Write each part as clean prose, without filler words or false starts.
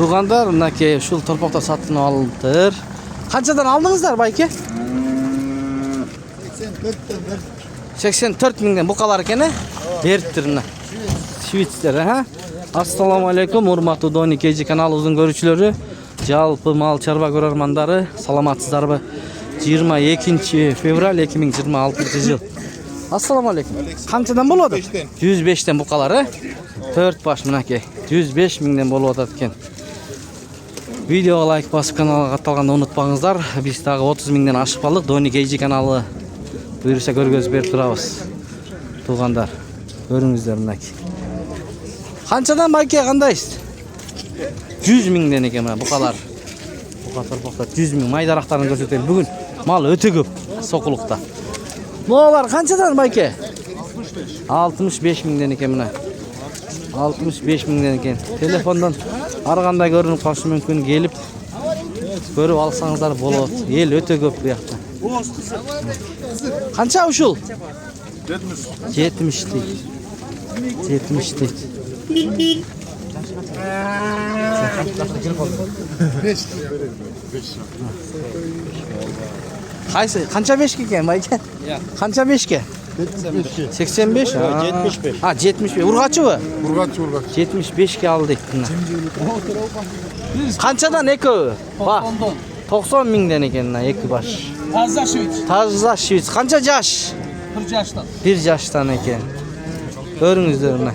Tuğanдар, mınaki ушул торпоктор сатып алынып. Канчадан алдыңыздар байке? 84 миңден букалар экен, бериптир мына. Швейцтер, ha? Assalamu alaykum, урматтуу Doni KG каналыбыздын көрүүчүлөрү, жалпы мал чарба көрөрмандары, саламатсыздарбы? 22 февраль 2026 жыл. Assalamu alaykum. Канчадан болот? 105тен букалар, 4 баш мынакей. 105 миңден болуп атат экен. Видеоға лайк басып каналға катталганды унутпаңыздар. Биз дагы 30 миңден ашып калдык. Doni KG каналы буйруса көргөзүп берип турабыз. Туугандар, көрүңүздөр мынакей. Канчадан байке кандайсыз? 100 миңден экен мына букалар. Бука торпоктор 100 миң. Майдарактарын көрсөтөлү. Бүгүн мал өтө көп сокулукта. Булар канчадан байке? 65 миңден экен мына. 65 миңден экен. Телефондон ар кандай көрүнүп калышы мүмкүн, келип көрүп алсаңыздар болот. Эл өтө көп буякта. Канча ушул? 70 дейт. 70 дейт. Кайсы? Канча 5ке экен байке? Канча 5ке? 85. 75. 75. Ургачыбы? Ургачы. 75ке алды дейт. Канчадан экөө? 90 миңден экен мына эки баш. Таза швейц. Таза швейц. Канча жаш? 1 жаштан. 1 жаштан экен. Көрүңүздөр мына.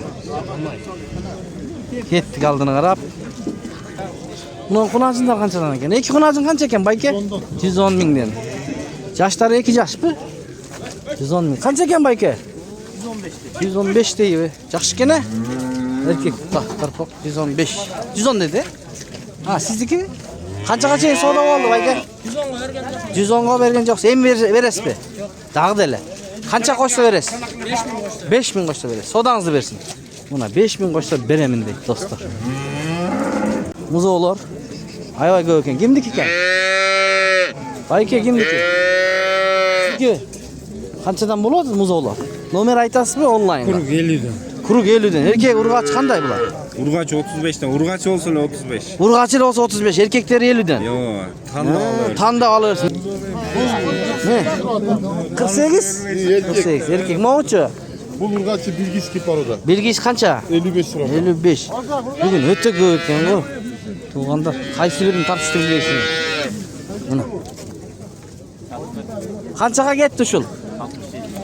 Кеттик алдына карап. Мына кунажындар канчадан экен? Эки кунажын канча экен байке? 110 миңден. Жаштары 2 жашпы? 110 миң. Канча экен байке? 115 дейби? Жакшы экен э? Эркек торпок 115. 110 деди. Сиздики? Канчага чейин соода болду байке? 110га берген жок. 110га берген жоксуз. Эми бересизби? Дагы деле. Канча койсо бересиз? 5 миң койсо бересиз. Соодаңызды берсин. Мына 5 миң койсо беремин дейт достор. Музоолор аябай көп экен. Кимдики экен? Байке кимдики? Сизге канчадан болот музоолор? Номер айтасызбы онлайн? Круг 50'den. Круг 50'den. Эркек ургач кандай булар? Ургач 35'ten. Ургач olsa 35. Ургач болсо 35, эркектери 50'den. Yo, tanda alır. Tanda алырсың. Ne? 48? 48. Erkek moğuçu? Bu urgaçı bilgisi paroda. Bilgisi kança? 55 lira. 55. Bugün öte көп eкен go. Tuğanдар, qayсы birini tartıştırып bilесиң? Мына. Канчага кетти ушул?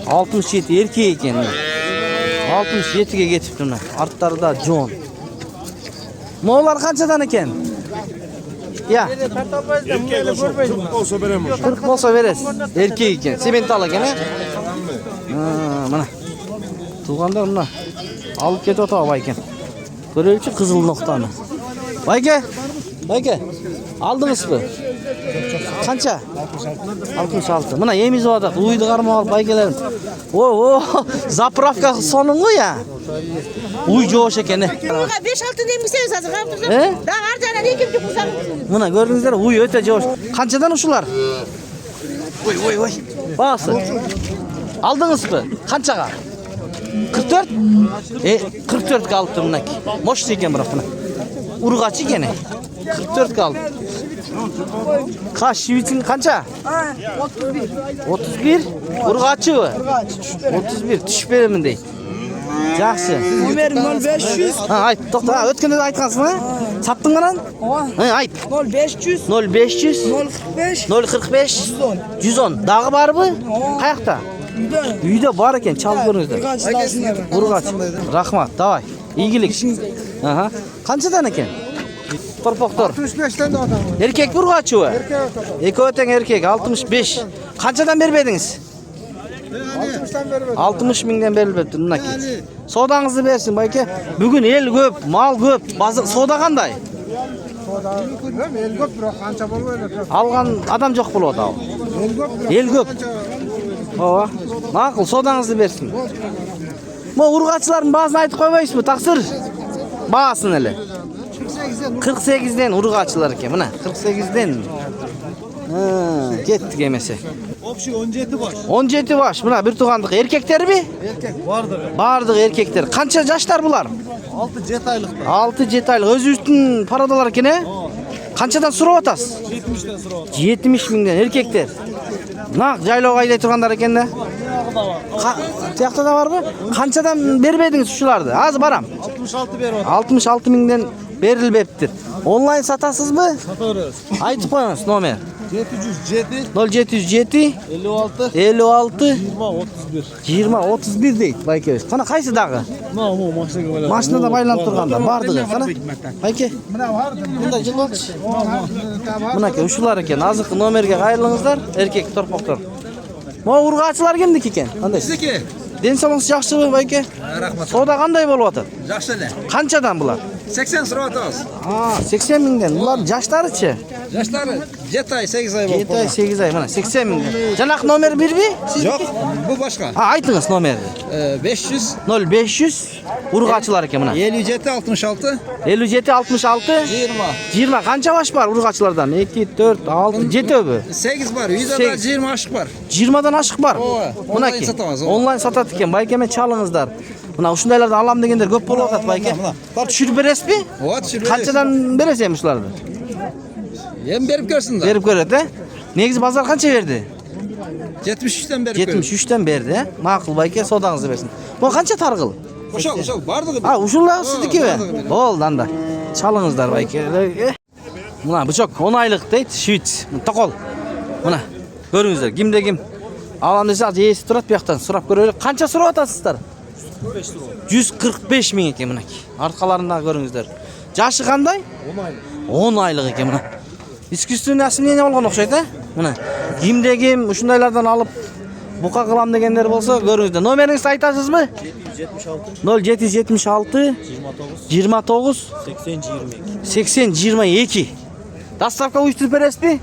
67 эркек экен. 67ге кетипти мына. Арттарда жон. Моолар канчадан экен? Ya. 40 olsa veremem. 40 bolsa beresiz. Erkek eкен. Сементал экен, э? Мына. Туғандар мына. Алып кетип атабы байке. Көрөйүчү кызыл ноктаны. Байке. Алдыңызбы? Канча? 66. Мына эмизип атат. Уйду кармап алып байкелерим. Заправка сонун го я. Уй жоош экен, э? 5-6 демисеңиз азыр каптырсам. Дагы ар жагынан экинчи курсаңыз. Мына көрдүңүздөр, уй өтө жоош. Канчадан ушулар? Ой. Баасы. Алдыңызбы? Канчага? 44? 44 алыпты мынакей. Мощный экен бирок мына. Ургачы экен. 44 алды. Каш швейцин канча? 31. 31? Ургачыбы? 31 түшүп беремин дейт. Жакшы. Номерим 0500. Айт, токта, өткөндө да айткансың, а? Саттың анан? Айт. 0500. 0500. 045. 045. 110. Дагы барбы? Каякта? Үйдө бар экен, чалып көрүңүздөр. Ургач. Рахмат, давай. Ийгилик. Канчадан экен? Торпоктор. 65'ten de adam. Эркек ургачыбы? Экөө тең эркек, 65. Канчадан бербедиңиз? 60'tan vermedim. 60 миңден берилбепти мынакей. Соодаңызды берсин байке. Бүгүн эл көп, мал көп. Соода кандай? Bilmem el köp bırak kança bol böyle. Алган адам жок болуп атабы? El köp. Эл көп. Ооба. Макул, соодаңызды берсин. Мо ургачылардын баасын айтып койбойсузбу, таксыр? Баасын эле. 48'den ургачылар экен, мына 48'den. Кеттик эмесе. Общий 17 baş. 17 баш. Мына бир туугандык эркектерби? Erkek vardır. Бардык эркектер. Канча жаштар булар? 6-7 aylıkta. 6-7 aylık. Özü üstün paradalar ekan he? Qanchadan so'rab atasiz? 70'ten sıra var. 70 mingdan erkekler. Naq jaylov ayday turganlar ekan da. Tiyaqda da barmi? Qanchadan bermedingiz shularni? Hozir baram. 66 berip 66 mingdan berilibdir. Onlayn satasizmi? satıyoruz. Aytib qo'yinglar nomer. 707 0707 56 56 20 31. 20 31 deydi Bayke. Qana qaysi dağı? Mana mashinaga bo'ladi. Mashinada baylanib turganda bardig'i. Qana? Bayke. Mana vardı. Bunda jilboch. Bunaka shular ekan. Hozirgi nomerga qayrilingizlar. Erkek torpoqlar. Mo urg'achilar kimniki ekan? Qanday? Sizniki? Densolingiz yaxshimi Bayke? Rahmat. Savdo qanday bo'lyapti? Yaxshi. Qanchadan bular? 80 sıra atıyoruz. Ha, 80 mingdan. Bular yoshlari-chi? Yaşları 7 ay 8 ay 7 ay 8 ay mana 80 mingdan. Janaq nomer berbi? Yok bu başka. Ha, aytingiz nomerni. 500 0500 urg'achilar ekan mana. 57 66 57 66 20 20 qancha bosh bor urg'achilardan? 2 4 6 7 öbü. 8 var 100 da 20 aşık var. 20 dan oshiq bor. Online Bunaki. satamiz. Onlayn sotat ekan. Baykame chalingizlar. Mana shundaylardan olam deganlar ko'p bo'lyapti bayka. Tushirib berasizmi? Evet şurada. Qanchadan berasiz shularni? Yem berip görsün de. Berib ko'radi. Negiz bozor qancha berdi? 73'ten berip 73 dan berdi. Ma'qul bayka, savdangizni bersin. Bu qancha targ'il? Uşal bardı. Ha, ushullar sizniki mi? Bo'ldi anda. Chalingizlar bayka. Mana bichok 10 oylik deydi, Shvits. Taqol. Mana ko'ringizlar, kimda kim alam desa, yesi turadi bu yoqdan so'rab ko'raylik. Qancha so'rab otasizlar? 145 ming ekan mana. Arqalaridan ko'ringizlar. Yoshi qanday? 10 oylik ekan mana. Искусственный осеменение olgan o'xshaydi. Mana kimda kim shundaylardan olib buqa qilam deganlar bo'lsa, ko'ringizlar. Nomeringizni aytasizmi? 0776 29 80 22. Dastavka uyushtirib berasizmi?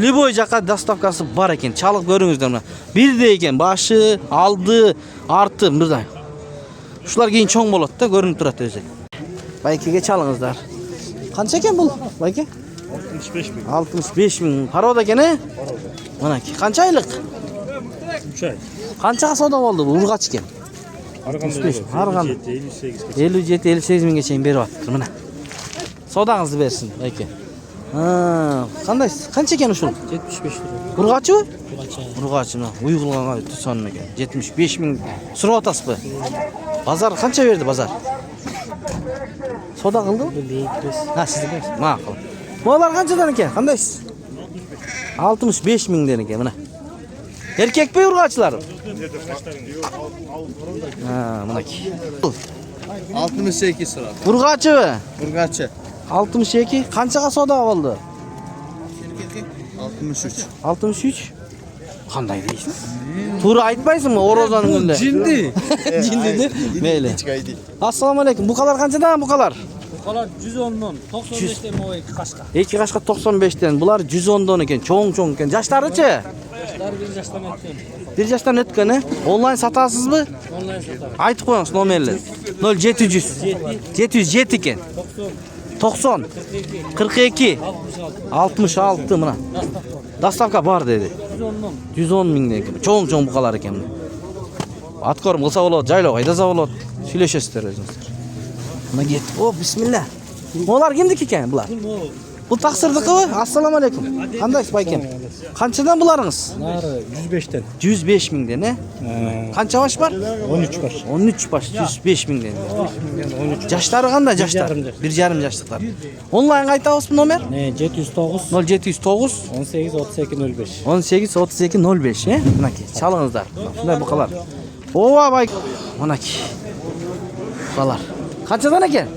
Liboy jaqa dastavkasi bor ekan. Chaliq ko'ringizlar mana. Birda ekan, boshi, oldi, orti birdan. Shular keyin cho'ng bo'ladi-da, ko'rinib turadi o'zi. Baykega chalingizlar. Qancha ekan bu? Bayka? 65 ming. 65 ming. Parod ekan-a? Mana qancha oylik? 3 ay. Qanchaga savdo bo'ldi bu urg'ach ekan? Har qanday 57 58 mingga chayin beryapti mana. Savdangizni bersin Bayka. Ha, qanday? Qancha ekan shu? 75 lira. Urg'achi? Urg'achi mana uyg'ilgan sonun ekan. 75 ming so'rab otasizmi? Bozor qancha berdi bozor? Savdo qildi? Ha, sizniki. Ma'qul. Bular qanchadan ekan? Qandaysiz? 65 mingdan ekan mana. Erkakmi urg'achilar? Ha, mana ki. 68 sıra. Urg'achimi? Burgaçı. 62 qanchaga savdo bo'ldi? 63. 63. Qanday deysiz? To'g'ri aytmaysizmi O'rozaning kunda? Cindi. Jindidi. Mayli. Assalomu alaykum. Buqalar qanchadan buqalar? Buqalar 110 dan 95 dan mo'y 2 qashqa. 2 qashqa 95 dan. Bular 110 dan ekan. Cho'ng ekan. Yoshlari-chi? Yoshlar 1 yoshdan o'tgan. 1 yoshdan o'tgani. Onlayn sotasizmi? Onlayn sotamiz. Aytib qo'ying nomerni. 0700 707 ekan. 90 42 66 mana. Dastavka bor dedi. 110 mingdan ekan. Cho'ng buqalar ekan. Atkorim qilsa bo'ladi, jaylov haydasa bo'ladi. Söylashasizlar o'zingizlar. Mana ketdi. O, bismillah. Bular kimniki ekan bular? Bu taqsirdiki? Assalomu alaykum. Qandaysiz baykam? Qanchadan bularingiz? Nari 105 dan. 105 mingdan, a? Qancha yosh bor? 13 baş. 13 bosh, 105 mingdan. Yoshlari qanday yoshlar? 1,5 yoshliklar. Onlayn qaytamiz nomer? Ne 709 0709 18 32 05. 18 32 05, he? Manaki, chalingizlar. Shunday buqalar. Ova bay. Manaki. Buqalar. Qanchadan ekan?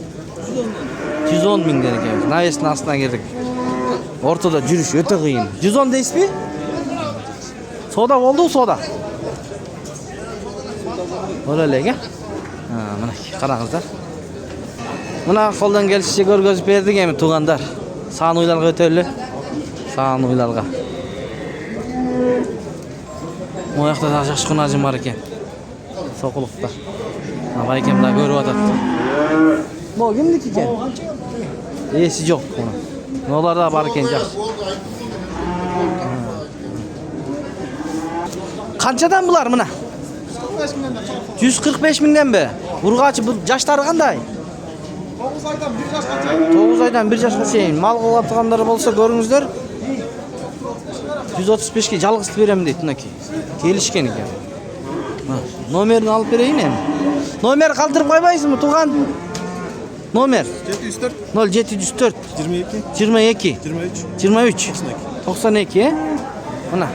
110 mingdan ekan. Navesning astidan kirdik. O'rtada yurish o'ta qiyin. 110 deysizmi? Savdo bo'ldi-ku, savdo. Bo'lalega. Ha, mana qarangizlar. Mana qo'ldan kelishicha ko'rgazib berdik endi tug'andar. Sa'ni uylarga o'taylik. Sa'ni uylarga. Bu yoqda yaxshi xonajim bor ekan. Soquluqda. Mana baykamlar ko'ryapti. Bu kimniki ekan? Esi yo'q buni. Nolarda bor ekan yaxshi. Qanchadan bular mana? 145 mingdan mi? Urgaçı bu yaşları qanday? 9 aydan 1 yaşqa чейин. Mal qilib turganlar bolsa ko'ringizlar. 135 ga жалгыз берем deydi Naki. Kelishken ekan. Nomerini alıp bereyim mi? Nomer kaldırıp koymaysınmı Tuğan? Nomer 704 0704 22 22 23 23 92 he? Mana